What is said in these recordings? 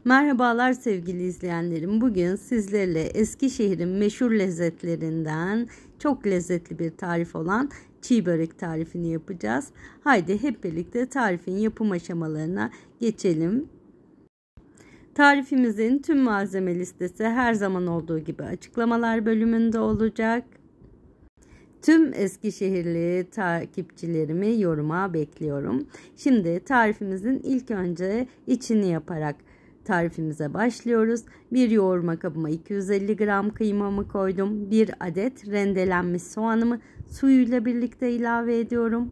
Merhabalar sevgili izleyenlerim. Bugün sizlerle Eskişehir'in meşhur lezzetlerinden çok lezzetli bir tarif olan çiğ börek tarifini yapacağız. Haydi hep birlikte tarifin yapım aşamalarına geçelim. Tarifimizin tüm malzeme listesi her zaman olduğu gibi açıklamalar bölümünde olacak. Tüm Eskişehirli takipçilerimi yoruma bekliyorum. Şimdi tarifimizin ilk önce içini yaparak tarifimize başlıyoruz. Bir yoğurma kabıma 250 gram kıymamı koydum. 1 adet rendelenmiş soğanımı suyuyla birlikte ilave ediyorum.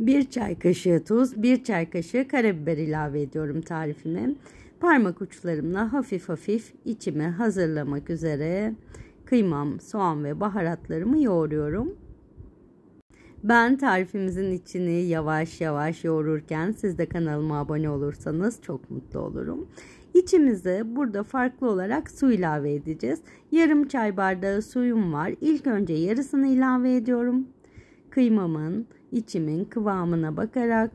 1 çay kaşığı tuz, 1 çay kaşığı karabiber ilave ediyorum tarifime. Parmak uçlarımla hafif hafif içimi hazırlamak üzere kıymam, soğan ve baharatlarımı yoğuruyorum. Ben tarifimizin içini yavaş yavaş yoğururken siz de kanalıma abone olursanız çok mutlu olurum. İçimize burada farklı olarak su ilave edeceğiz. Yarım çay bardağı suyum var. İlk önce yarısını ilave ediyorum. Kıymamın, içimin kıvamına bakarak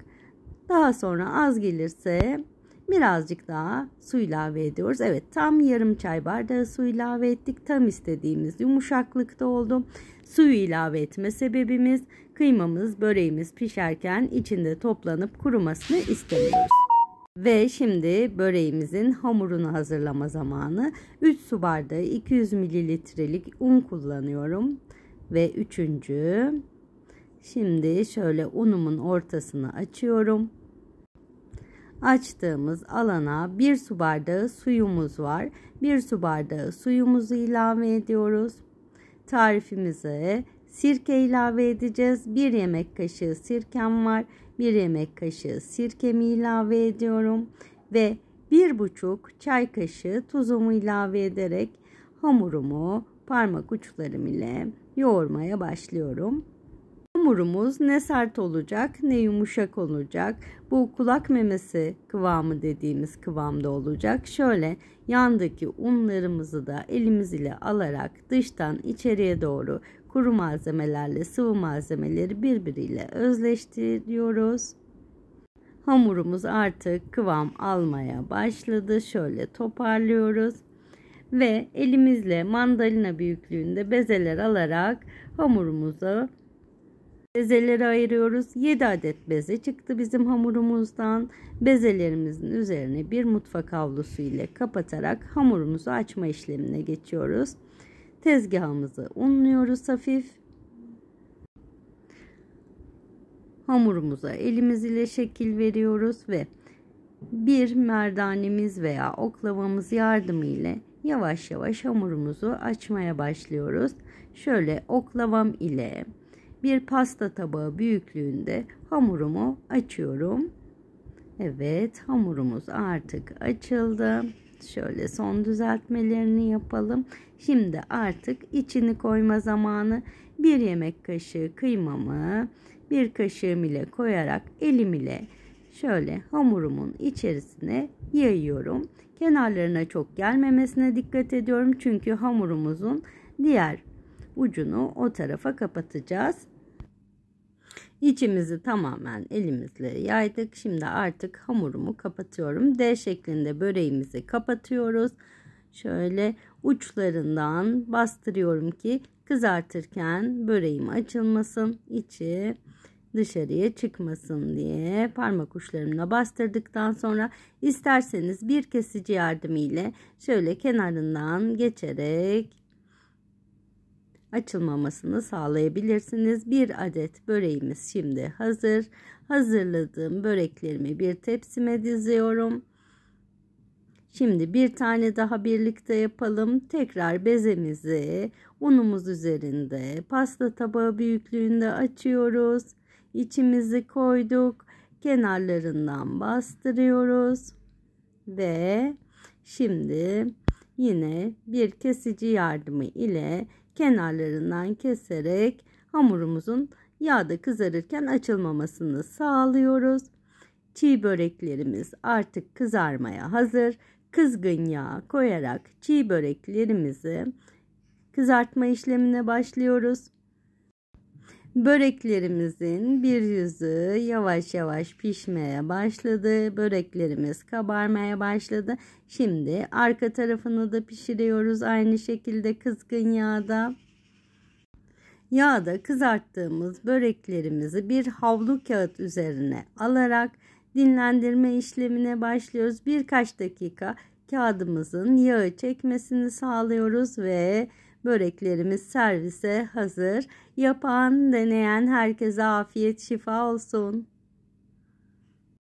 daha sonra az gelirse birazcık daha su ilave ediyoruz. Evet, tam yarım çay bardağı su ilave ettik. Tam istediğimiz yumuşaklıkta oldu. Suyu ilave etme sebebimiz kıymamız, böreğimiz pişerken içinde toplanıp kurumasını istemiyoruz. Ve şimdi böreğimizin hamurunu hazırlama zamanı. 3 su bardağı 200 mililitrelik un kullanıyorum. Ve üçüncü. Şimdi şöyle unumun ortasını açıyorum. Açtığımız alana 1 su bardağı suyumuz var. 1 su bardağı suyumuzu ilave ediyoruz. Tarifimize sirke ilave edeceğiz. 1 yemek kaşığı sirkem var. 1 yemek kaşığı sirkemi ilave ediyorum. Ve 1,5 çay kaşığı tuzumu ilave ederek hamurumu parmak uçlarım ile yoğurmaya başlıyorum. Hamurumuz ne sert olacak ne yumuşak olacak. Bu kulak memesi kıvamı dediğimiz kıvamda olacak. Şöyle yandaki unlarımızı da elimiz ile alarak dıştan içeriye doğru kuru malzemelerle sıvı malzemeleri birbiriyle özleştiriyoruz. Hamurumuz artık kıvam almaya başladı. Şöyle toparlıyoruz. Ve elimizle mandalina büyüklüğünde bezeler alarak hamurumuzu bezeleri ayırıyoruz. 7 adet beze çıktı bizim hamurumuzdan. Bezelerimizin üzerine bir mutfak havlusu ile kapatarak hamurumuzu açma işlemine geçiyoruz. Tezgahımızı unluyoruz hafif. Hamurumuza elimiz ile şekil veriyoruz ve bir merdanemiz veya oklavamız yardımıyla yavaş yavaş hamurumuzu açmaya başlıyoruz. Şöyle oklavam ile bir pasta tabağı büyüklüğünde hamurumu açıyorum. Evet, hamurumuz artık açıldı. Şöyle son düzeltmelerini yapalım. Şimdi artık içini koyma zamanı. 1 yemek kaşığı kıymamı bir kaşığım ile koyarak elim ile şöyle hamurumun içerisine yayıyorum. Kenarlarına çok gelmemesine dikkat ediyorum. Çünkü hamurumuzun diğer ucunu o tarafa kapatacağız. İçimizi tamamen elimizle yaydık. Şimdi artık hamurumu kapatıyorum. D şeklinde böreğimizi kapatıyoruz. Şöyle uçlarından bastırıyorum ki kızartırken böreğim açılmasın, içi dışarıya çıkmasın diye parmak uçlarımla bastırdıktan sonra isterseniz bir kesici yardımıyla şöyle kenarından geçerek açılmamasını sağlayabilirsiniz. 1 adet böreğimiz şimdi hazır. Hazırladığım böreklerimi bir tepsime diziyorum. Şimdi bir tane daha birlikte yapalım. Tekrar bezemizi unumuz üzerinde pasta tabağı büyüklüğünde açıyoruz. İçimizi koyduk. Kenarlarından bastırıyoruz. Ve şimdi yine bir kesici yardımı ile kenarlarından keserek hamurumuzun yağda kızarırken açılmamasını sağlıyoruz. Çiğ böreklerimiz artık kızarmaya hazır. Kızgın yağ koyarak çiğ böreklerimizi kızartma işlemine başlıyoruz. Böreklerimizin bir yüzü yavaş yavaş pişmeye başladı. Böreklerimiz kabarmaya başladı. Şimdi arka tarafını da pişiriyoruz aynı şekilde kızgın yağda. Yağda kızarttığımız böreklerimizi bir havlu kağıt üzerine alarak dinlendirme işlemine başlıyoruz. Birkaç dakika kağıdımızın yağı çekmesini sağlıyoruz ve böreklerimiz servise hazır. Yapan, deneyen herkese afiyet şifa olsun.